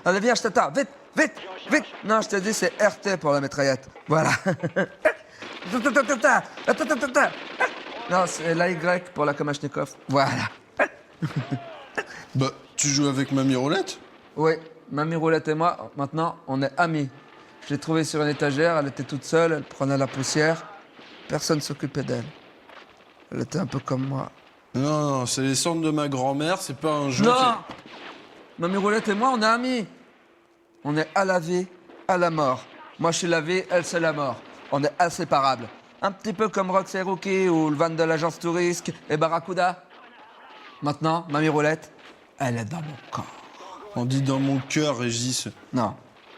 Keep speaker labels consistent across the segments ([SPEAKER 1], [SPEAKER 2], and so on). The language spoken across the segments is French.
[SPEAKER 1] Allez, viens, je t'attends. Vite, vite, vite. Non, je te dis, c'est RT pour la mitraillette. Voilà. Non, c'est la Y pour la Kalachnikov. Voilà.
[SPEAKER 2] Bah, tu joues avec Mamie Roulette?
[SPEAKER 1] Oui, Mamie Roulette et moi, maintenant, on est amis. Je l'ai trouvée sur une étagère, elle était toute seule, elle prenait la poussière. Personne s'occupait d'elle. Elle était un peu comme moi.
[SPEAKER 2] Non, c'est les cendres de ma grand-mère, c'est pas un jeu.
[SPEAKER 1] Non! Mamie Roulette et moi, on est amis. On est à la vie, à la mort. Moi, je suis la vie, elle, c'est la mort. On est inséparables. Un petit peu comme Rox et Rookie ou le van de l'agence Tourisque et Barracuda. Maintenant, Mamie Roulette, elle est dans mon corps.
[SPEAKER 2] On dit dans mon cœur, Régis.
[SPEAKER 1] Non,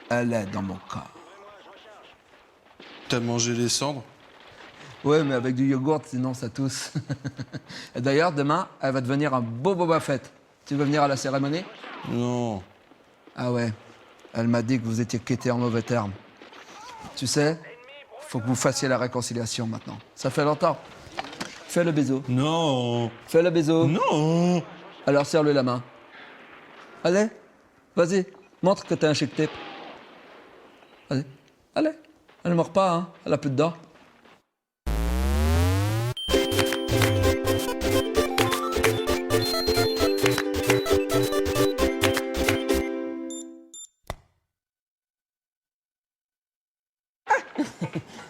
[SPEAKER 1] elle est dans mon corps.
[SPEAKER 2] T'as mangé les cendres?
[SPEAKER 1] Oui, mais avec du yogourt, sinon ça tousse. Et d'ailleurs, demain, elle va devenir un beau Boba Fett. Tu veux venir à la cérémonie?
[SPEAKER 2] Non.
[SPEAKER 1] Ah ouais, elle m'a dit que vous étiez quittés en mauvais termes. Tu sais, faut que vous fassiez la réconciliation maintenant. Ça fait longtemps. Fais le bisou.
[SPEAKER 2] Non.
[SPEAKER 1] Fais le bisou.
[SPEAKER 2] Non.
[SPEAKER 1] Alors serre-lui la main. Allez, vas-y, montre que t'es un chic type. Allez, allez. Elle ne mord pas, hein. Elle a plus de dents.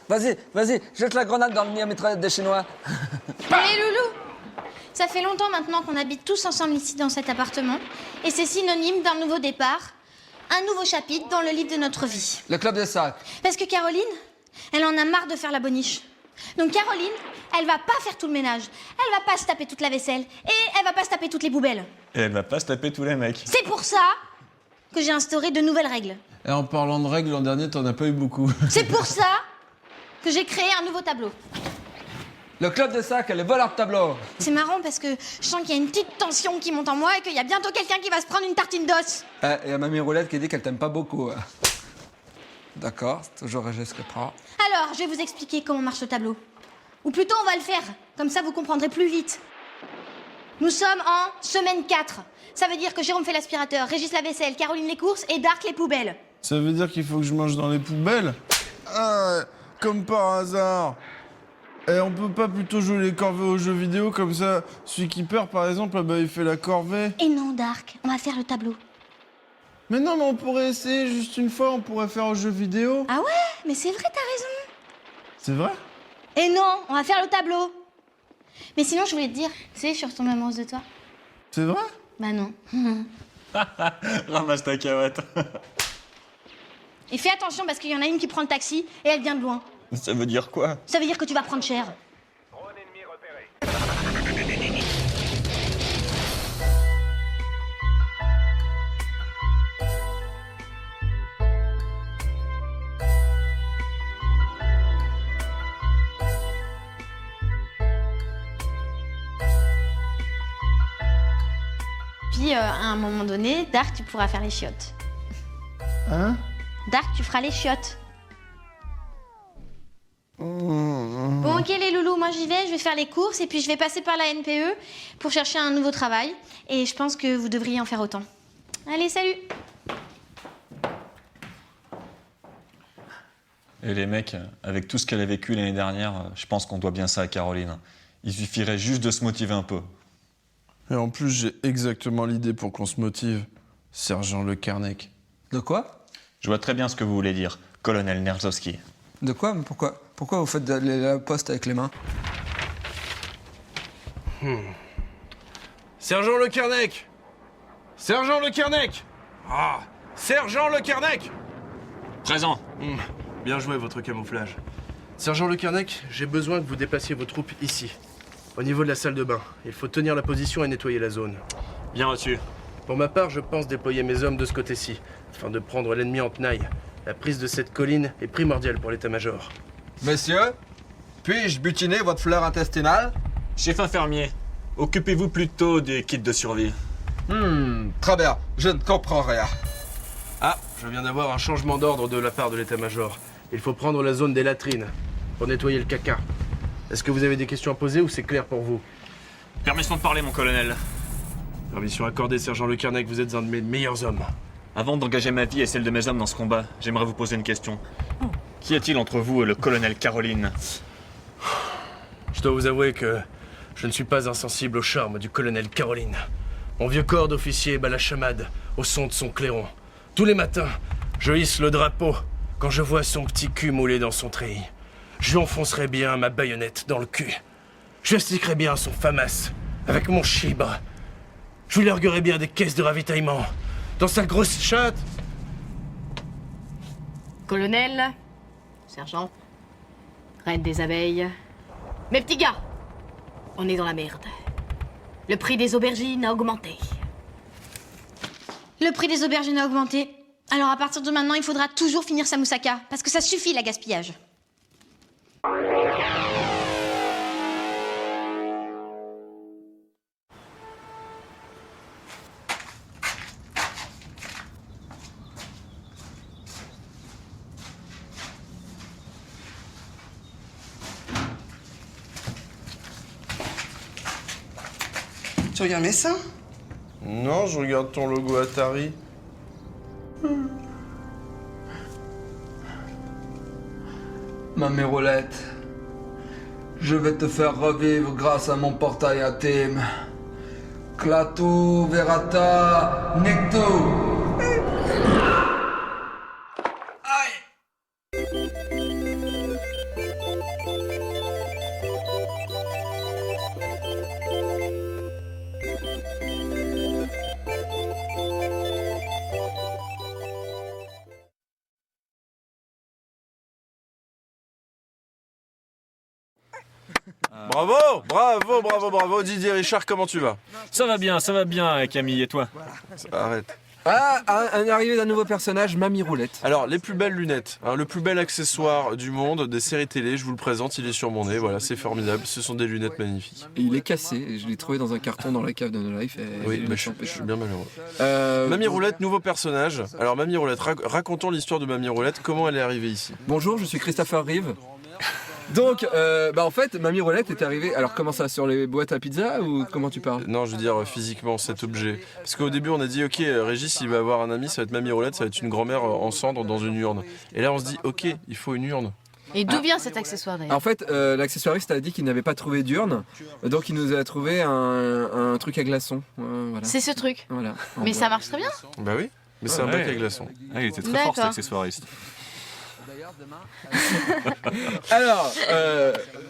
[SPEAKER 1] Vas-y, vas-y, jette la grenade dans le nid à mitraillette des Chinois.
[SPEAKER 3] Allez, Loulou! Ça fait longtemps maintenant qu'on habite tous ensemble ici dans cet appartement. Et c'est synonyme d'un nouveau départ, un nouveau chapitre dans le livre de notre vie.
[SPEAKER 1] Le club des sacs.
[SPEAKER 3] Parce que Caroline, elle en a marre de faire la boniche. Donc Caroline, elle va pas faire tout le ménage. Elle va pas se taper toute la vaisselle. Et elle va pas se taper toutes les poubelles.
[SPEAKER 4] Et elle va pas se taper tous les mecs.
[SPEAKER 3] C'est pour ça que j'ai instauré de nouvelles règles.
[SPEAKER 2] Et en parlant de règles, l'an dernier, t'en as pas eu beaucoup.
[SPEAKER 3] C'est pour ça que j'ai créé un nouveau tableau.
[SPEAKER 1] Le club des sacs, elle est voleur de tableau.
[SPEAKER 3] C'est marrant parce que je sens qu'il y a une petite tension qui monte en moi et qu'il y a bientôt quelqu'un qui va se prendre une tartine d'os.
[SPEAKER 1] Et il y a Mamie Roulette qui dit qu'elle t'aime pas beaucoup. D'accord, c'est toujours Régis qui prend.
[SPEAKER 3] Alors, je vais vous expliquer comment marche le tableau. Ou plutôt, on va le faire. Comme ça, vous comprendrez plus vite. Nous sommes en semaine 4. Ça veut dire que Jérôme fait l'aspirateur, Régis la vaisselle, Caroline les courses et Dark les poubelles.
[SPEAKER 2] Ça veut dire qu'il faut que je mange dans les poubelles? Ah, comme par hasard. Et on peut pas plutôt jouer les corvées aux jeux vidéo comme ça? Celui qui perd, par exemple, bah, il fait la corvée.
[SPEAKER 3] Et non, Dark, on va faire le tableau.
[SPEAKER 2] Mais non, mais on pourrait essayer juste une fois, on pourrait faire aux jeux vidéo.
[SPEAKER 3] Ah ouais, mais c'est vrai, t'as raison.
[SPEAKER 2] C'est vrai?
[SPEAKER 3] Et non, on va faire le tableau. Mais sinon, je voulais te dire, tu sais, je suis retombée amoureuse de toi.
[SPEAKER 2] C'est vrai?
[SPEAKER 3] Bah non.
[SPEAKER 4] Ramasse ta carotte.
[SPEAKER 3] Et fais attention parce qu'il y en a une qui prend le taxi et elle vient de loin.
[SPEAKER 4] Ça veut dire quoi?
[SPEAKER 3] Ça veut dire que tu vas prendre cher.
[SPEAKER 5] Drone ennemi repéré.
[SPEAKER 3] Puis, à un moment donné, Dark, tu pourras faire les chiottes.
[SPEAKER 2] Hein?
[SPEAKER 3] Dark, tu feras les chiottes. Bon, ok les loulous, moi j'y vais, je vais faire les courses et puis je vais passer par la NPE pour chercher un nouveau travail. Et je pense que vous devriez en faire autant. Allez, salut!
[SPEAKER 4] Et les mecs, avec tout ce qu'elle a vécu l'année dernière, je pense qu'on doit bien ça à Caroline. Il suffirait juste de se motiver un peu.
[SPEAKER 2] Et en plus, j'ai exactement l'idée pour qu'on se motive. Sergent Le Carnec.
[SPEAKER 1] De quoi?
[SPEAKER 4] Je vois très bien ce que vous voulez dire, colonel Nerzowski.
[SPEAKER 1] De quoi? Mais pourquoi vous faites la poste avec les mains?
[SPEAKER 6] Sergent Le Carnec! Sergent Le Carnec! Ah! Sergent Le Carnec!
[SPEAKER 4] Présent.
[SPEAKER 6] Bien joué, votre camouflage. Sergent Le Carnec, j'ai besoin que vous déplaciez vos troupes ici, au niveau de la salle de bain. Il faut tenir la position et nettoyer la zone.
[SPEAKER 4] Bien reçu.
[SPEAKER 6] Pour ma part, je pense déployer mes hommes de ce côté-ci, afin de prendre l'ennemi en tenaille. La prise de cette colline est primordiale pour l'état-major.
[SPEAKER 1] Messieurs, puis-je butiner votre fleur intestinale?
[SPEAKER 4] Chef infirmier, occupez-vous plutôt des kits de survie.
[SPEAKER 1] Très bien, je ne comprends rien.
[SPEAKER 6] Ah, je viens d'avoir un changement d'ordre de la part de l'état-major. Il faut prendre la zone des latrines, pour nettoyer le caca. Est-ce que vous avez des questions à poser ou c'est clair pour vous?
[SPEAKER 4] Permission de parler, mon colonel.
[SPEAKER 6] Permission accordée, sergent Le Carnec, vous êtes un de mes meilleurs hommes.
[SPEAKER 4] Avant d'engager ma vie et celle de mes hommes dans ce combat, j'aimerais vous poser une question. Qu'y a-t-il entre vous et le colonel Caroline?
[SPEAKER 6] Je dois vous avouer que je ne suis pas insensible au charme du colonel Caroline. Mon vieux corps d'officier bat la chamade au son de son clairon. Tous les matins, je hisse le drapeau quand je vois son petit cul moulé dans son treillis. Je lui enfoncerai bien ma baïonnette dans le cul. J'astiquerai bien son famas avec mon chibre. Je lui larguerai bien des caisses de ravitaillement dans sa grosse chatte.
[SPEAKER 7] Colonel, sergent, reine des abeilles. Mes petits gars, on est dans la merde. Le prix des aubergines a augmenté.
[SPEAKER 3] Le prix des aubergines a augmenté. Alors à partir de maintenant, il faudra toujours finir sa moussaka, parce que ça suffit, la gaspillage.
[SPEAKER 8] Tu regardes mes seins?
[SPEAKER 2] Non, je regarde ton logo Atari.
[SPEAKER 1] Mamie Roulette, je vais te faire revivre grâce à mon portail intime. Klaatu Verata Nikto.
[SPEAKER 2] Bravo Didier Richard, comment tu vas?
[SPEAKER 4] Ça va bien Camille, et toi?
[SPEAKER 2] Arrête.
[SPEAKER 1] Ah, un arrivé d'un nouveau personnage, Mamie Roulette.
[SPEAKER 2] Alors, les plus belles lunettes, hein, le plus bel accessoire du monde des séries télé, je vous le présente, il est sur mon nez, voilà, c'est formidable, ce sont des lunettes magnifiques.
[SPEAKER 9] Et il est cassé, et je l'ai trouvé dans un carton dans la cave de No Life.
[SPEAKER 2] Oui, mais je suis bien malheureux. Mamie Roulette, nouveau personnage. Alors, Mamie Roulette, racontons l'histoire de Mamie Roulette, comment elle est arrivée ici?
[SPEAKER 9] Bonjour, je suis Christopher Reeve. Donc, en fait, Mamie Roulette est arrivée. Alors, comment ça, sur les boîtes à pizza ou comment tu parles?
[SPEAKER 2] Non, je veux dire physiquement, cet objet. Parce qu'au début, on a dit, ok, Régis, il va avoir un ami, ça va être Mamie Roulette, ça va être une grand-mère en cendres dans une urne. Et là, on se dit, ok, il faut une urne.
[SPEAKER 7] Et d'où vient cet accessoire d'ailleurs?
[SPEAKER 9] En fait, l'accessoiriste a dit qu'il n'avait pas trouvé d'urne, donc il nous a trouvé un truc à glaçons. Voilà.
[SPEAKER 7] C'est ce truc.
[SPEAKER 9] Voilà.
[SPEAKER 7] Mais ça marche très bien.
[SPEAKER 2] Bah oui, mais c'est un bac à glaçons.
[SPEAKER 4] Ah, il était très fort cet accessoiriste.
[SPEAKER 9] Alors,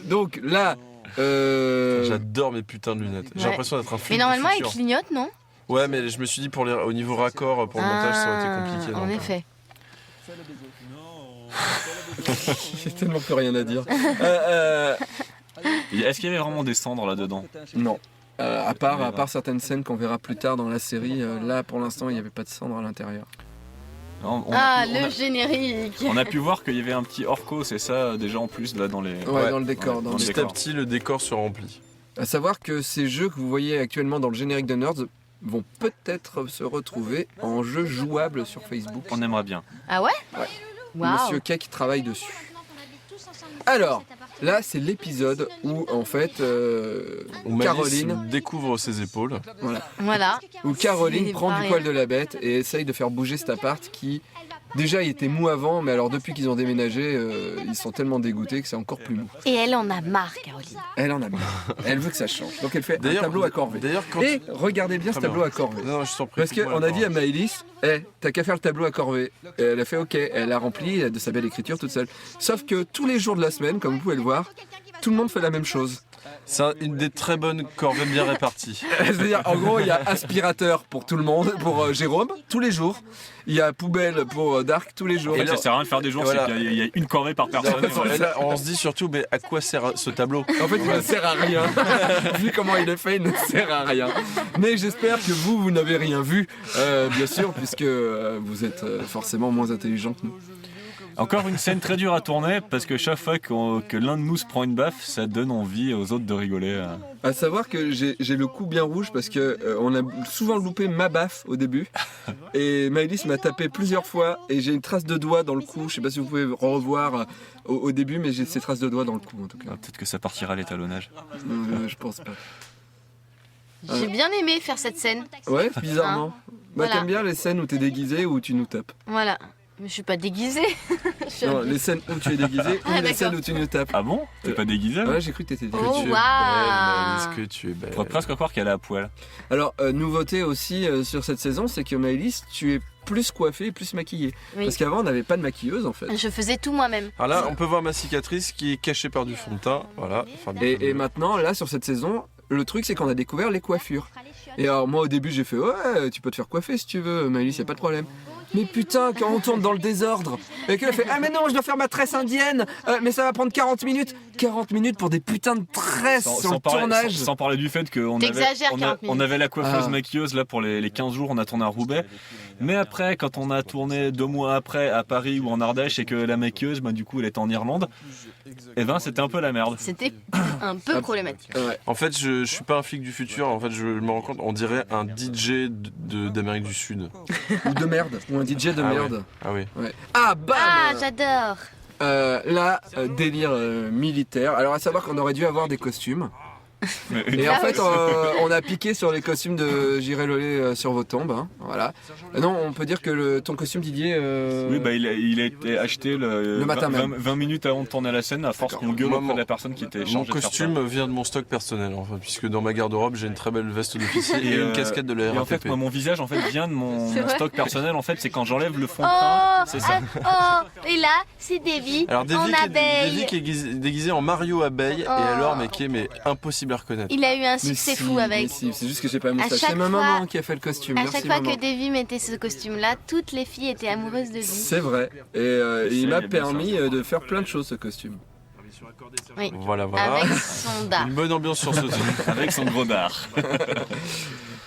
[SPEAKER 9] donc là.
[SPEAKER 2] J'adore mes putains de lunettes. J'ai l'impression d'être un flic.
[SPEAKER 7] Mais normalement,
[SPEAKER 2] du
[SPEAKER 7] il
[SPEAKER 2] futur.
[SPEAKER 7] clignote, non?
[SPEAKER 2] Ouais, mais je me suis dit, au niveau raccord, pour le montage, ça aurait été compliqué.
[SPEAKER 7] En effet.
[SPEAKER 9] J'ai tellement plus rien à dire.
[SPEAKER 4] Est-ce qu'il y avait vraiment des cendres là-dedans?
[SPEAKER 9] Non. À part certaines scènes qu'on verra plus tard dans la série, là pour l'instant il n'y avait pas de cendres à l'intérieur.
[SPEAKER 7] Le générique.
[SPEAKER 4] On a pu voir qu'il y avait un petit orco, c'est ça, déjà en plus là dans les.
[SPEAKER 9] Ouais, dans le décor.
[SPEAKER 4] Dans le
[SPEAKER 2] Petit à
[SPEAKER 4] décor.
[SPEAKER 2] petit, le décor se remplit.
[SPEAKER 9] À savoir que ces jeux que vous voyez actuellement dans le générique de Nerds vont peut-être se retrouver en jeux jouables sur Facebook.
[SPEAKER 4] On aimerait bien.
[SPEAKER 7] Ah ouais?
[SPEAKER 9] Ouais.
[SPEAKER 7] Waouh.
[SPEAKER 9] Monsieur Keck travaille dessus. Alors, là c'est l'épisode où en fait
[SPEAKER 2] Où
[SPEAKER 9] Caroline
[SPEAKER 2] Malice découvre ses épaules.
[SPEAKER 7] Voilà.
[SPEAKER 9] où Caroline
[SPEAKER 7] C'est
[SPEAKER 9] prend du
[SPEAKER 7] pareil.
[SPEAKER 9] poil de la bête et essaye de faire bouger cet appart qui déjà il était mou avant, mais alors depuis qu'ils ont déménagé, ils sont tellement dégoûtés que c'est encore plus mou.
[SPEAKER 7] Et elle en a marre, Caroline.
[SPEAKER 9] Elle en a marre. Elle veut que ça change. Donc elle fait un
[SPEAKER 2] D'ailleurs-
[SPEAKER 9] tableau à corvée.
[SPEAKER 2] D'ailleurs, quand
[SPEAKER 9] Et regardez bien ce
[SPEAKER 2] Très
[SPEAKER 9] tableau
[SPEAKER 2] bien.
[SPEAKER 9] à corvée.
[SPEAKER 2] Non, je t'en prie.
[SPEAKER 9] Parce qu'on a dit à Maëlys, t'as qu'à faire le tableau à corvée. Et elle a fait ok, elle a rempli de sa belle écriture toute seule. Sauf que tous les jours de la semaine, comme vous pouvez le voir, tout le monde fait la même chose.
[SPEAKER 2] C'est une des très bonnes corvées bien réparties.
[SPEAKER 9] C'est-à-dire, en gros, il y a aspirateur pour tout le monde, pour Jérôme, tous les jours. Il y a poubelle pour Dark, tous les jours.
[SPEAKER 4] En fait, ça sert à rien de faire des jours,
[SPEAKER 2] Voilà.
[SPEAKER 4] c'est qu'il y a une corvée par personne.
[SPEAKER 2] Et là, on se dit surtout, mais à quoi sert ce tableau?
[SPEAKER 9] En fait, il ne sert à rien. Vu comment il est fait, il ne sert à rien. Mais j'espère que vous n'avez rien vu, bien sûr, puisque vous êtes forcément moins intelligent que nous.
[SPEAKER 4] Encore une scène très dure à tourner parce que chaque fois que l'un de nous se prend une baffe, ça donne envie aux autres de rigoler.
[SPEAKER 9] À savoir que j'ai le cou bien rouge parce que on a souvent loupé ma baffe au début. Et Maëlys m'a tapé plusieurs fois et j'ai une trace de doigt dans le cou. Je sais pas si vous pouvez revoir au début, mais j'ai ces traces de doigts dans le cou en tout cas.
[SPEAKER 4] Peut-être que ça partira à l'étalonnage.
[SPEAKER 9] Je pense pas.
[SPEAKER 7] J'ai bien aimé faire cette scène.
[SPEAKER 9] Ouais, bizarrement. Bah,
[SPEAKER 7] Voilà.
[SPEAKER 9] t'aimes bien les scènes où t'es déguisé ou où tu nous tapes?
[SPEAKER 7] Voilà. Mais je suis pas déguisée. Je suis
[SPEAKER 9] Non,
[SPEAKER 7] habillée.
[SPEAKER 9] les scènes où tu es déguisé
[SPEAKER 7] Ah,
[SPEAKER 9] ou les
[SPEAKER 7] d'accord.
[SPEAKER 9] scènes où tu nous tapes.
[SPEAKER 4] Ah bon? T'es pas déguisé?
[SPEAKER 9] Ouais, j'ai cru que t'étais déguisé.
[SPEAKER 7] Oh,
[SPEAKER 6] Tu es
[SPEAKER 7] waouh.
[SPEAKER 6] belle, Maëlys, que tu es belle.
[SPEAKER 4] Je pourrais presque croire qu'elle est à poil.
[SPEAKER 9] Alors, nouveauté aussi sur cette saison, c'est que Maëlys, tu es plus coiffée et plus maquillée.
[SPEAKER 7] Oui.
[SPEAKER 9] Parce qu'avant, on n'avait pas de maquilleuse en fait.
[SPEAKER 7] Je faisais tout moi-même.
[SPEAKER 6] Alors là, on peut voir ma cicatrice qui est cachée par du fond de teint. Voilà. Enfin,
[SPEAKER 9] Et maintenant, là, sur cette saison, le truc, c'est qu'on a découvert les coiffures. Et alors, moi, au début, j'ai fait ouais, tu peux te faire coiffer si tu veux, Maëlys, y a pas de problème. Mais putain, quand on tourne dans le désordre, et qu'elle fait ah, mais non, je dois faire ma tresse indienne, mais ça va prendre 40 minutes. 40 minutes pour des putains de tresses sur le tournage.
[SPEAKER 4] Sans parler du fait qu'on avait,
[SPEAKER 7] T'exagères, 40
[SPEAKER 4] on avait la coiffeuse
[SPEAKER 9] Ah.
[SPEAKER 4] maquilleuse là pour les 15 jours, on a tourné à Roubaix. Mais après, quand on a tourné 2 mois après à Paris ou en Ardèche et que la maquilleuse, bah, du coup, elle était en Irlande, et ben c'était un peu la merde.
[SPEAKER 7] C'était un peu problématique.
[SPEAKER 9] Ouais.
[SPEAKER 6] En fait, je suis pas un flic du futur. En fait, je me rends compte, on dirait un DJ d'Amérique du Sud.
[SPEAKER 9] Ou de merde, ou un DJ de
[SPEAKER 6] Ah ouais.
[SPEAKER 9] merde.
[SPEAKER 6] Ah oui.
[SPEAKER 9] Ouais. Ah, bam
[SPEAKER 7] Ah, j'adore.
[SPEAKER 9] Là, délire militaire. Alors, à savoir qu'on aurait dû avoir des costumes. Et en
[SPEAKER 7] Ah
[SPEAKER 9] fait,
[SPEAKER 7] oui.
[SPEAKER 9] on a piqué sur les costumes de J'irai Lolé sur vos tombes. Hein, voilà. Non, on peut dire que ton costume, Didier.
[SPEAKER 4] Oui, bah il a été acheté le
[SPEAKER 9] matin
[SPEAKER 4] 20,
[SPEAKER 9] même.
[SPEAKER 4] 20 minutes avant de tourner la scène, à force qu'on gueule auprès de la personne qui était chargée
[SPEAKER 6] Mon
[SPEAKER 4] de faire ça.
[SPEAKER 6] costume vient de mon stock personnel, en fait, puisque dans ma garde-robe, j'ai une très belle veste d'officier et
[SPEAKER 4] Et,
[SPEAKER 6] une casquette de la
[SPEAKER 4] Et en
[SPEAKER 6] RATP.
[SPEAKER 4] fait, moi, mon visage en fait vient de mon
[SPEAKER 7] C'est vrai
[SPEAKER 4] stock personnel. En fait, c'est quand j'enlève le fond de
[SPEAKER 7] Oh,
[SPEAKER 4] teint. C'est ça.
[SPEAKER 7] oh, et là, c'est Davy
[SPEAKER 6] Alors
[SPEAKER 7] en
[SPEAKER 6] Davy
[SPEAKER 7] abeille.
[SPEAKER 6] qui est déguisé en Mario abeille, et
[SPEAKER 7] Oh.
[SPEAKER 6] alors, mais qui est impossible à reconnaître.
[SPEAKER 7] Il a eu un
[SPEAKER 9] Mais
[SPEAKER 7] succès
[SPEAKER 9] si,
[SPEAKER 7] fou avec.
[SPEAKER 9] mais si, c'est juste que j'ai pas la moustache.
[SPEAKER 7] chaque
[SPEAKER 9] C'est ma
[SPEAKER 7] fois-
[SPEAKER 9] maman qui a fait le costume.
[SPEAKER 7] À
[SPEAKER 9] Merci,
[SPEAKER 7] chaque fois
[SPEAKER 9] maman.
[SPEAKER 7] que Davy mettait ce costume-là, toutes les filles étaient amoureuses de lui.
[SPEAKER 9] C'est vrai. Et il m'a permis de faire plein de choses, ce costume.
[SPEAKER 7] Oui.
[SPEAKER 6] Voilà.
[SPEAKER 7] Avec son dard.
[SPEAKER 6] Une bonne ambiance sur ce truc.
[SPEAKER 4] Avec son gros dard.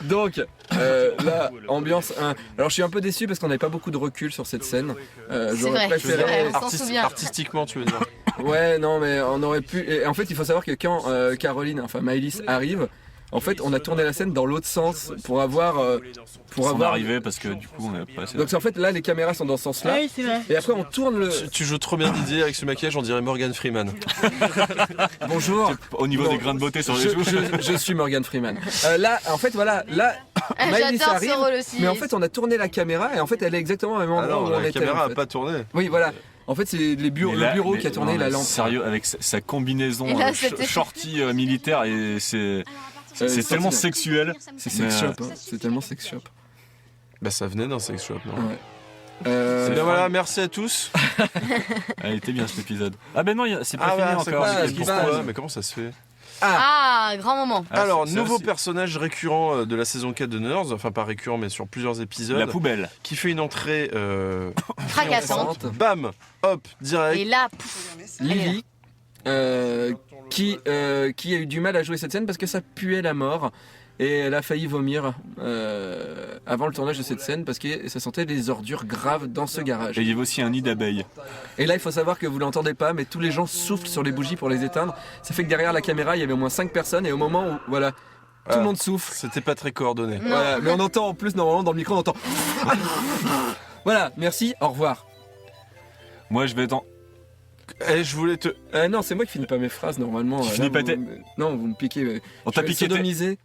[SPEAKER 9] Donc, là, ambiance 1. Alors, je suis un peu déçu parce qu'on n'avait pas beaucoup de recul sur cette scène.
[SPEAKER 7] C'est
[SPEAKER 9] J'aurais
[SPEAKER 7] vrai,
[SPEAKER 9] préféré.
[SPEAKER 7] c'est vrai, on s'en souvient.
[SPEAKER 6] Artistiquement, tu veux dire.
[SPEAKER 9] Ouais, non, mais on aurait pu. Et en fait, il faut savoir que quand Caroline, enfin Maëlys arrive, en fait, on a tourné la scène dans l'autre sens pour avoir.
[SPEAKER 4] Pour arriver parce que du coup, on est passé.
[SPEAKER 9] Donc, en fait, là, les caméras sont dans ce sens-là.
[SPEAKER 7] Oui, c'est vrai.
[SPEAKER 9] Et après, on tourne le.
[SPEAKER 6] Tu joues trop bien Didier avec ce maquillage, on dirait Morgan Freeman.
[SPEAKER 9] Bonjour.
[SPEAKER 4] Au niveau
[SPEAKER 9] Bon,
[SPEAKER 4] des grains de beauté sur les joues.
[SPEAKER 9] je suis Morgan Freeman. Là, en fait, voilà, là, Maëlys
[SPEAKER 7] J'adore
[SPEAKER 9] arrive.
[SPEAKER 7] ce rôle aussi.
[SPEAKER 9] Mais en fait, on a tourné la caméra et en fait, elle est exactement au même endroit
[SPEAKER 6] Alors,
[SPEAKER 9] où on
[SPEAKER 6] la
[SPEAKER 9] était.
[SPEAKER 6] caméra
[SPEAKER 9] en
[SPEAKER 6] a
[SPEAKER 9] fait.
[SPEAKER 6] pas tourné.
[SPEAKER 9] Oui, voilà. En fait, c'est le bureau qui a tourné la lampe.
[SPEAKER 4] Sérieux, avec sa combinaison
[SPEAKER 7] Et là, c'était-
[SPEAKER 4] shorty militaire, et c'est
[SPEAKER 9] c'est
[SPEAKER 4] tellement
[SPEAKER 9] sorti,
[SPEAKER 4] sexuel.
[SPEAKER 9] C'est
[SPEAKER 4] Mais,
[SPEAKER 9] sex shop, hein. C'est tellement sex shop.
[SPEAKER 6] Bah ça venait d'un sex shop, non?
[SPEAKER 9] Ouais.
[SPEAKER 6] Eh bien voilà, merci à tous.
[SPEAKER 4] Elle était bien cet épisode. Ah ben non, c'est pas
[SPEAKER 6] Ah
[SPEAKER 4] fini
[SPEAKER 6] bah, c'est
[SPEAKER 4] encore.
[SPEAKER 6] quoi,
[SPEAKER 9] Ah,
[SPEAKER 6] mais
[SPEAKER 9] ce qui
[SPEAKER 6] pourquoi?
[SPEAKER 9] passe.
[SPEAKER 6] Mais comment ça se fait?
[SPEAKER 7] Ah, grand moment.
[SPEAKER 4] Ah,
[SPEAKER 6] Alors,
[SPEAKER 4] c'est
[SPEAKER 6] nouveau
[SPEAKER 4] aussi.
[SPEAKER 6] personnage récurrent de la saison 4 de Nerds, enfin pas récurrent mais sur plusieurs épisodes,
[SPEAKER 4] La poubelle.
[SPEAKER 6] qui fait une entrée
[SPEAKER 7] Fracassante.
[SPEAKER 6] bam, hop, direct.
[SPEAKER 7] Et là, pouf,
[SPEAKER 9] Lily, qui a eu du mal à jouer cette scène parce que ça puait la mort. Et elle a failli vomir avant le tournage de cette scène parce que ça sentait les ordures graves dans ce garage.
[SPEAKER 4] Et il y avait aussi un nid d'abeilles.
[SPEAKER 9] Et là, il faut savoir que vous l'entendez pas, mais tous les gens soufflent sur les bougies pour les éteindre. Ça fait que derrière la caméra, il y avait au moins 5 personnes et au moment où, voilà, tout le monde souffle.
[SPEAKER 6] C'était pas très coordonné.
[SPEAKER 9] Voilà, mais on entend en plus, normalement, dans le micro, on entend. Voilà, merci, au revoir.
[SPEAKER 4] Moi, je vais dans.
[SPEAKER 6] Eh, je voulais te...
[SPEAKER 9] Non, c'est moi qui finis pas mes phrases normalement.
[SPEAKER 4] Tu finis pas tes-
[SPEAKER 9] Non, vous me piquez.
[SPEAKER 4] On
[SPEAKER 9] Je
[SPEAKER 4] t'a
[SPEAKER 9] vais
[SPEAKER 4] piqué tes-
[SPEAKER 9] sodomiser.